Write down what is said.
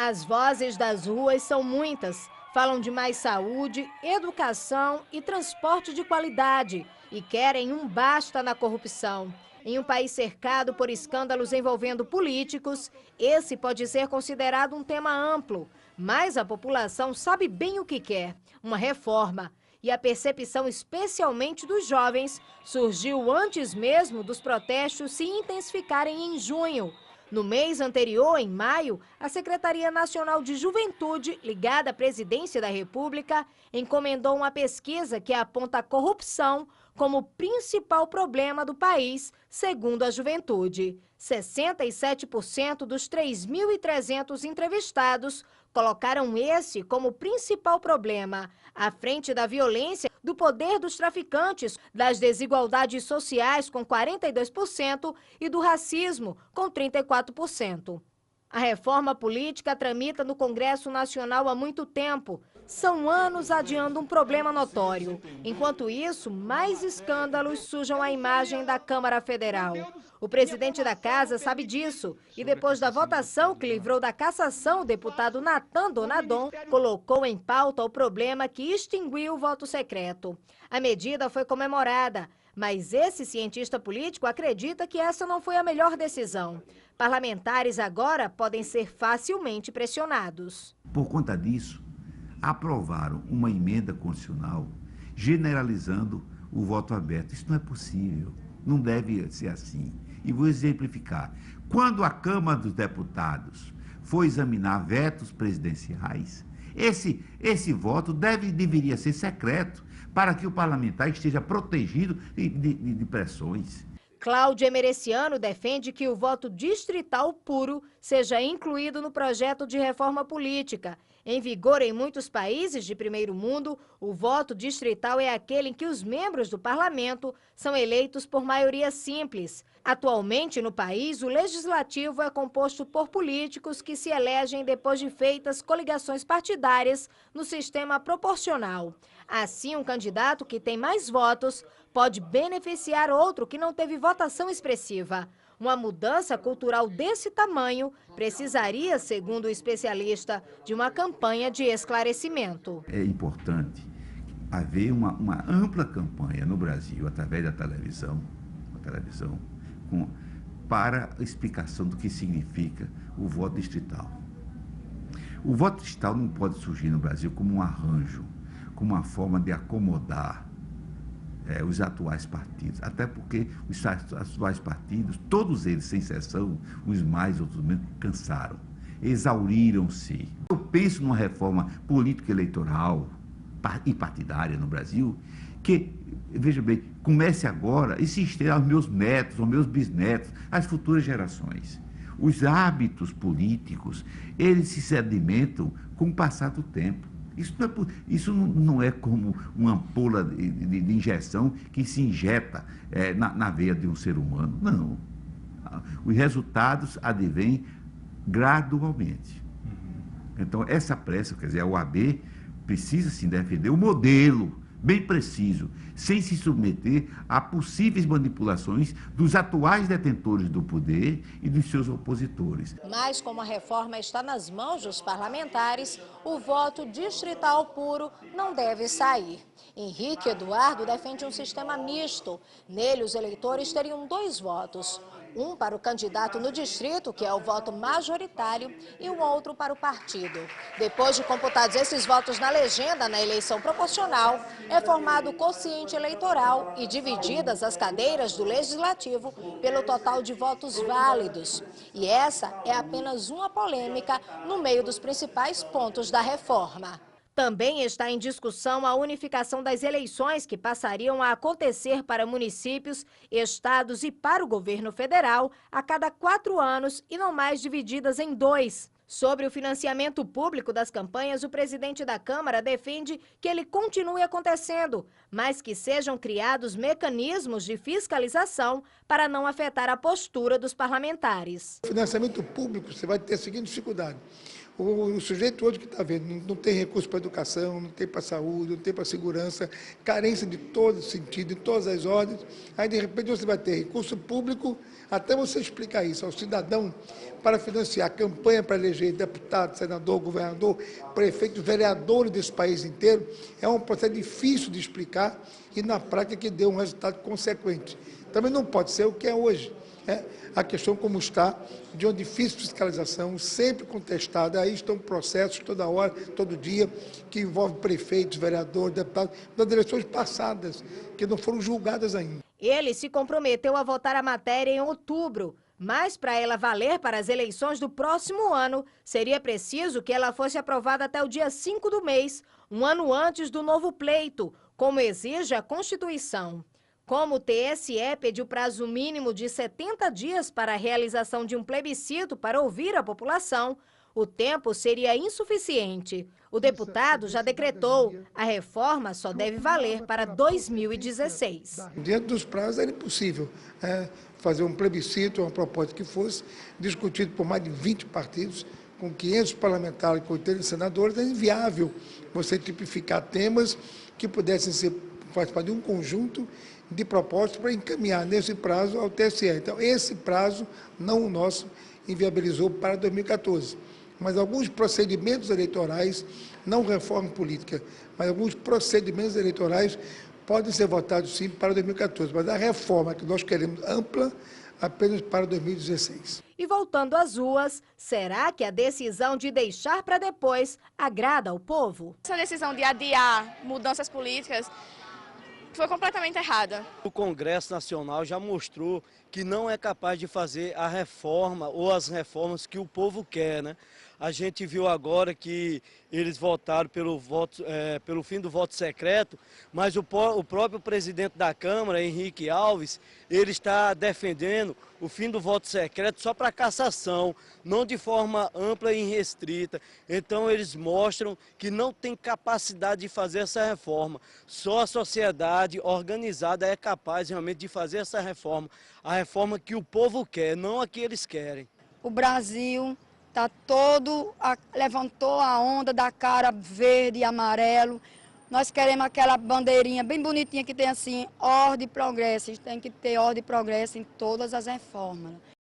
As vozes das ruas são muitas. Falam de mais saúde, educação e transporte de qualidade e querem um basta na corrupção. Em um país cercado por escândalos envolvendo políticos, esse pode ser considerado um tema amplo. Mas a população sabe bem o que quer: uma reforma. E a percepção, especialmente dos jovens, surgiu antes mesmo dos protestos se intensificarem em junho. No mês anterior, em maio, a Secretaria Nacional de Juventude, ligada à Presidência da República, encomendou uma pesquisa que aponta a corrupção como o principal problema do país, segundo a juventude. 67% dos 3.300 entrevistados colocaram esse como o principal problema, à frente da violência, do poder dos traficantes, das desigualdades sociais, com 42%, e do racismo, com 34%. A reforma política tramita no Congresso Nacional há muito tempo. São anos adiando um problema notório. Enquanto isso, mais escândalos sujam a imagem da Câmara Federal. O presidente da casa sabe disso e, depois da votação que livrou da cassação o deputado Natan Donadon, colocou em pauta o problema que extinguiu o voto secreto. A medida foi comemorada, mas esse cientista político acredita que essa não foi a melhor decisão. Parlamentares agora podem ser facilmente pressionados. Por conta disso, aprovaram uma emenda constitucional generalizando o voto aberto. Isso não é possível, não deve ser assim. E vou exemplificar. Quando a Câmara dos Deputados for examinar vetos presidenciais, esse voto deveria ser secreto para que o parlamentar esteja protegido de pressões. Cláudio Emereciano defende que o voto distrital puro seja incluído no projeto de reforma política. Em vigor em muitos países de primeiro mundo, o voto distrital é aquele em que os membros do parlamento são eleitos por maioria simples. Atualmente, no país, o legislativo é composto por políticos que se elegem depois de feitas coligações partidárias no sistema proporcional. Assim, um candidato que tem mais votos pode beneficiar outro que não teve votação expressiva. Uma mudança cultural desse tamanho precisaria, segundo o especialista, de uma campanha de esclarecimento. É importante haver uma ampla campanha no Brasil, através da televisão, para a explicação do que significa o voto distrital. O voto distrital não pode surgir no Brasil como um arranjo, como uma forma de acomodar os atuais partidos, até porque os atuais partidos, todos eles, sem exceção, uns mais, outros menos, cansaram, exauriram-se. Eu penso numa reforma político-eleitoral e partidária no Brasil, que, veja bem, comece agora e se estenda aos meus netos, aos meus bisnetos, às futuras gerações. Os hábitos políticos, eles se sedimentam com o passar do tempo. Isso não é como uma ampola de injeção que se injeta na veia de um ser humano. Não. Os resultados advêm gradualmente. Então, essa pressa, quer dizer, a OAB precisa sim defender o modelo bem preciso, sem se submeter a possíveis manipulações dos atuais detentores do poder e dos seus opositores. Mas como a reforma está nas mãos dos parlamentares, o voto distrital puro não deve sair. Henrique Eduardo defende um sistema misto. Nele, os eleitores teriam 2 votos. Um para o candidato no distrito, que é o voto majoritário, e o outro para o partido. Depois de computados esses votos na legenda na eleição proporcional, é formado o quociente eleitoral e divididas as cadeiras do Legislativo pelo total de votos válidos. E essa é apenas uma polêmica no meio dos principais pontos da reforma. Também está em discussão a unificação das eleições que passariam a acontecer para municípios, estados e para o governo federal a cada 4 anos e não mais divididas em 2. Sobre o financiamento público das campanhas, o presidente da Câmara defende que ele continue acontecendo, mas que sejam criados mecanismos de fiscalização para não afetar a postura dos parlamentares. O financiamento público, você vai ter a seguinte dificuldade. O sujeito hoje que está vendo, não tem recurso para educação, não tem para saúde, não tem para segurança, carência de todo sentido, em todas as ordens. Aí, de repente, você vai ter recurso público, até você explicar isso ao cidadão, para financiar campanha para eleger deputado, senador, governador, prefeito, vereadores desse país inteiro, é um processo difícil de explicar e, na prática, que deu um resultado consequente. Também não pode ser o que é hoje. A questão como está, de uma difícil fiscalização, sempre contestada. Aí estão processos toda hora, todo dia, que envolvem prefeitos, vereadores, deputados, das eleições passadas, que não foram julgadas ainda. Ele se comprometeu a votar a matéria em outubro, mas para ela valer para as eleições do próximo ano, seria preciso que ela fosse aprovada até o dia 5 do mês, um ano antes do novo pleito, como exige a Constituição. Como o TSE pediu prazo mínimo de 70 dias para a realização de um plebiscito para ouvir a população, o tempo seria insuficiente. O deputado já decretou, a reforma só deve valer para 2016. Dentro dos prazos era impossível fazer um plebiscito, uma proposta que fosse discutido por mais de 20 partidos, com 500 parlamentares, com 80 senadores, é inviável você tipificar temas que pudessem ser participar de um conjunto de propostas para encaminhar nesse prazo ao TSE. Então, esse prazo, não o nosso, inviabilizou para 2014. Mas alguns procedimentos eleitorais, não reforma política, mas alguns procedimentos eleitorais podem ser votados sim para 2014. Mas a reforma que nós queremos ampla, apenas para 2016. E voltando às ruas, será que a decisão de deixar para depois agrada ao povo? Essa decisão de adiar mudanças políticas foi completamente errada. O Congresso Nacional já mostrou que não é capaz de fazer a reforma ou as reformas que o povo quer, né? A gente viu agora que eles votaram pelo fim do voto secreto, mas o próprio presidente da Câmara, Henrique Alves, ele está defendendo o fim do voto secreto só para cassação, não de forma ampla e restrita. Então eles mostram que não tem capacidade de fazer essa reforma. Só a sociedade organizada é capaz realmente de fazer essa reforma. A reforma que o povo quer, não a que eles querem. O Brasil levantou a onda da cara verde e amarelo. Nós queremos aquela bandeirinha bem bonitinha que tem assim, ordem e progresso. Tem que ter ordem e progresso em todas as reformas.